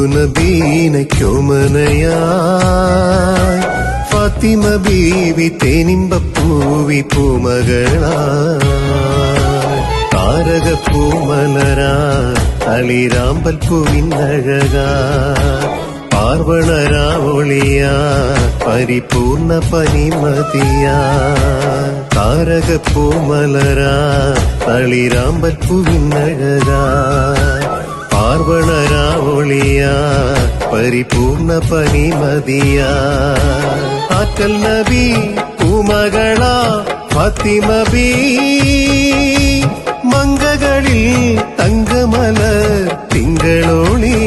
മുത്തുനബീനയ്ക്കൊമനയായി ഫാത്തിമ ബീവി തേനിമ്പപ്പൂവി പൂമകളായി താരകപ്പൂമലരായി തളിരാമ്പൽ പൂവിനഴകായി പാർവണരാവൊളിയാ പരിപൂർണ പനിമതിയാ താരകപ്പൂമലരാ തളിരാമ്പൽ പൂവിനഴകാ പാർവണരാവൊളിയാ പരിപൂർണ പനിമതിയാ ആറ്റൽ നബി പൂമകളാ ഫാത്തിമ ബീ മംഗകളിൽ തങ്കമലർ തിങ്കളോളി